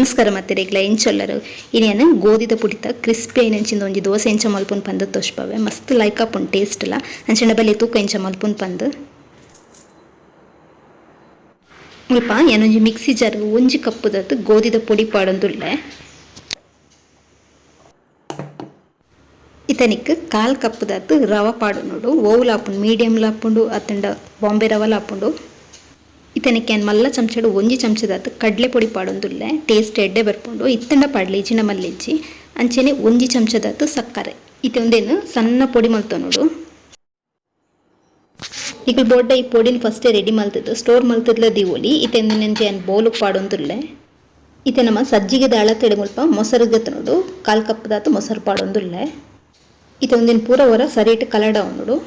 ನಮಸ್ಕಾರ ಮತ್ತೆ ರೇಗ್ಲ ಎಂಚೊಲ್ಲರು ಇನೇನು ಗೋಧಿದ ಪುಡಿತ ಕ್ರಿಸ್ಪಿ ಐನಂಚಿಂದ ಒಂಜಿ ದೋಸೆ ಎಂಚ ಮಲ್ಪುನ್ ಪಂದ್ ತೋಷ್ಪವೆ ಮಸ್ತ್ ಲೈಕ್ ಆಪುಂಡು ಟೇಸ್ಟ್ ಲ ಅಂಚಂಡ ಬಲ್ಲಿ ತೂಕ ಎಂಚ ಮಲ್ಪುನ್ ಪಂದ್ ಮುಲ್ಪ ಏನೊಂಜಿ ಮಿಕ್ಸಿ ಜಾರ್ ಒಂಜಿ ಕಪ್ಪುದತ್ ಗೋಧಿದ ಪೊಡಿ ಪಾಡೊಂದುಲ್ಲೆ ಇತನಿಕ್ ಕಾಲ್ ಕಪ್ಪುದತ್ ರವ ಪಾಡೊಂದುಂಡು ಓವುಲ ಆಪುಂಡು ಮೀಡಿಯಂ ಲ ಆಪುಂಡು ಅತ್ತಂಡ ಬಾಂಬೆ ರವಲ ಆಪುಂಡು ಇತನಿಕ್ಕೆ ಮಲ್ಲ ಚಮಚಡು ಒಂಜಿ ಚಮಚದಾತ್ ಕಡ್ಲೆ ಪೊಡಿ ಪಾಡೊಂದುಲ್ಲೆ ಟೇಸ್ಟ್ ಎಡ್ಡೆ ಬರ್ಪುಂಡು ಇತ್ತಂಡ ಪಾಡ್ಲೆ ಇಜಿನ ಮಲ್ಲಿಜ್ಜಿ ಅಂಚೆನೆ ಒಂಜಿ ಚಮಚದಾತ್ ಸಕ್ಕರೆ ಇತ್ತೆ ಒಂದೇನು ಸಣ್ಣ ಪೊಡಿ ಮಲ್ತೊಂದುಂಡು ಈಗ ಬೋಡ್ಡ ಈ ಪೊಡಿನ ಫಸ್ಟೇ ರೆಡಿ ಮಲ್ತದ್ದು ಸ್ಟೋರ್ ಮಲ್ತದ್ಲ ದಿವೋಲಿ ಇತ್ತೆ ನೆಂಜೆ ಬೌಲು ಪಾಡೊಂದುಲ್ಲೆ ಇತ್ತೆ ನಮ್ಮ ಸಜ್ಜಿಗೆ ಅಳತೆಡೆ ಮುಲ್ಪ ಮೊಸರು ಗತ್ತನೋಡು ಕಾಲ್ ಕಪ್ದಾತ್ ಮೊಸರು ಪಾಡೊಂದುಲ್ಲೆ ಇತ್ತೆ ಒಂದಿನ ಪೂರ ಹೊರ ಸರಿಟ್ ಕಲಡ ಅವನುಡು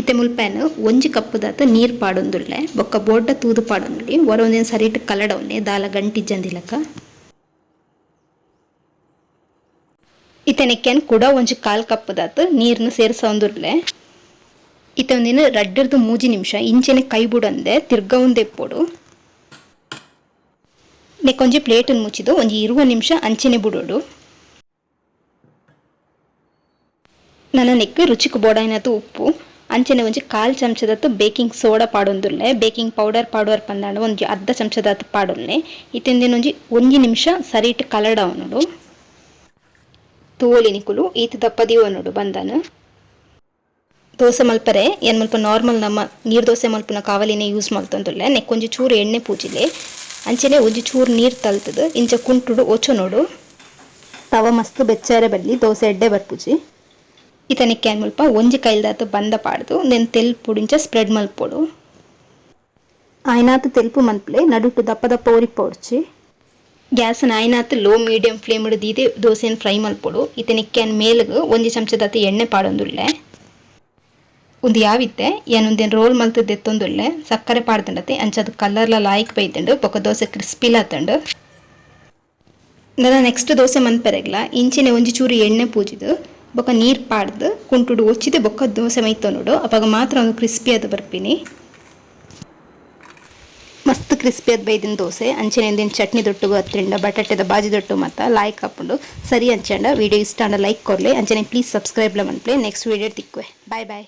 ಇತ್ತೆ ಮುಲ್ಪೇನು ಒಂಜಿ ಕಪ್ಪುದಾತ ನೀರು ಪಾಡೊಂದುಲ್ಲೆ ಬೊಕ್ಕ ಬೋಡ್ಡ ತೂದು ಪಾಡೊಂದುಲ್ಲೆ ಒರ ಒಂದಿನ ಸರಿಟ್ ಕಲಡವನ್ನೆ ದಾಲ ಗಂಟಿಜ್ಜಂದಿಲಕ ಇತ್ತೆ ನೆಕ್ಕೆನ್ ಕೂಡ ಒಂಜಿ ಕಾಲ್ ಕಪ್ಪುದಾತ ನೀರ್ನ ಸೇರ್ಸೊಂದುಲ್ಲೆ ಇತ್ತೆ ಒಂದಿನ ರಡ್ಡರ್ದು 3 ನಿಮಿಷ ಇಂಚೆನೆ ಕೈ ಬುಡಂದೆ ತಿರ್ಗ ಉಂದೆಪ್ಪೊಡು ನೆಕ್ಕೊಂಜಿ ಪ್ಲೇಟ್ ಮುಚ್ಚಿದು ಒಂಜಿ 20 ನಿಮಿಷ ಅಂಚೆನೆ ಬುಡೋಡು ನನ್ನ ನೆಕ್ ರುಚಿಗೆ ಬೋಡಾಯಿನತು ಉಪ್ಪು ಅಂಚೆನೆ ಒಂಜಿ ಕಾಲ್ ಚಮಚದತ್ತು ಬೇಕಿಂಗ್ ಸೋಡಾ ಪಾಡೊಂದುಲ್ಲೆ ಬೇಕಿಂಗ್ ಪೌಡರ್ ಪಾಡುವರ್ ಪಂದಾಂಡ ಒಂಜಿ ಅರ್ಧ ಚಮಚದತ್ತು ಪಾಡೊನ್ನೆ ಇತ್ತೆಂದಿನ ಒಂಜಿ ನಿಮಿಷ ಸರಿಟ್ ಕಲಡ ಅವನುಡು ತೂವೊಲಿ ನಿಕುಲು ಈತ ದಪ್ಪದಿ ಅವನುಡು ಬಂದನು ದೋಸೆ ಮಲ್ಪರೆ ಏನು ಮಲ್ಪ ನಾರ್ಮಲ್ ನಮ್ಮ ನೀರು ದೋಸೆ ಮಲ್ಪನ ಕಾವಲಿನೇ ಯೂಸ್ ಮಲ್ತೊಂದುಲ್ಲೆ ನೆಕ್ಕೊಂಜಿ ಚೂರು ಎಣ್ಣೆ ಪೂಜಿಲೆ ಅಂಚೆನೆ ಒಂಜಿ ಚೂರು ನೀರು ತಲ್ತದು ಇಂಚ ಕುಂಟುಡು ಒಚೊನೋಡು ತವ ಮಸ್ತ್ ಬೆಚ್ಚಾರೆ ಬಲ್ಲಿ ದೋಸೆ ಎಡ್ಡೆ ಬರ್ಪುಜಿ ಇತನಿಕ್ಕೆ ಏನು ಮುಲ್ಪ ಒಂಜಿ ಕೈಲ್ದಾತು ಬಂದ ಪಾಡ್ದು ನೆನ್ ತೆಲ್ಪುಡಿಂಚ ಸ್ಪ್ರೆಡ್ ಮಲ್ಪೊಡು ಆಯ್ನಾತು ತೆಲ್ಪು ಮಲ್ಪಲೆ ನಡುಟು ದಪ್ಪ ದಪ್ಪ ಒರಿಪೊಡ್ಚಿ ಗ್ಯಾಸ್ನ ಆಯ್ನಾತು ಲೋ ಮೀಡಿಯಂ ಫ್ಲೇಮ್ ದೀದೆ ದೋಸೆಯನ್ನು ಫ್ರೈ ಮಲ್ಪೊಡು ಇತನಿಕ್ಕೆ ಮೇಲ್ಗು ಒಂಜಿ ಚಮಚದಾತು ಎಣ್ಣೆ ಪಾಡೊಂದುಲ್ಲೆ ಒಂದು ಯಾವಿತ್ತೆ ಏನೊಂದೇನು ರೋಲ್ ಮಲ್ತದ್ದು ಎತ್ತೊಂದುಲ್ಲೆ ಸಕ್ಕರೆ ಪಾಡ್ದಂಡತೆ ಅಂಚದು ಕಲರ್ಲ ಲಾಯ್ಕ್ ಬೈತಂಡು ಬೊಕ್ಕ ದೋಸೆ ಕ್ರಿಸ್ಪಿಲಾತಂಡು ನನ್ನ ನೆಕ್ಸ್ಟ್ ದೋಸೆ ಮನ್ಪೆರೆಗ್ಲ ಇಂಚಿನ ಒಂಜಿ ಚೂರು ಎಣ್ಣೆ ಪೂಜಿದು ಬೊಕ್ಕ ನೀರು ಪಾಡ್ದು ಕುಂಟುಡು ಒಚ್ಚಿದೆ ಬೊಕ್ಕ ದೋಸೆ ಮೈತೊಂದುಡು ಅವಾಗ ಮಾತ್ರ ಒಂದು ಕ್ರಿಸ್ಪಿ ಅದು ಬರ್ಪಿನಿ ಮಸ್ತ್ ಕ್ರಿಸ್ಪಿ ಅದು ಬೈದಿನ ದೋಸೆ ಅಂಚೆನೆ ಒಂದಿನ ಚಟ್ನಿ ದೊಟ್ಟುಗು ಹತ್ತಿಂಡ ಬಟಾಟೆದ ಬಾಜಿ ದೊಟ್ಟು ಮತ್ತ ಲಾಯ್ಕ್ ಹಾಕೊಂಡು ಸರಿ ಅಂಚಂಡ ವಿಡಿಯೋ ಇಷ್ಟ ಅಂಡ ಲೈಕ್ ಕೊರ್ಲೆ ಅಂಚೆನೆ ಪ್ಲೀಸ್ ಸಬ್ಸ್ಕ್ರೈಬ್ ಲ ಮನ್ಪ್ಲೆ ನೆಕ್ಸ್ಟ್ ವಿಡಿಯೋ ತಿಕ್ಕುವೆ ಬಾಯ್ ಬಾಯ್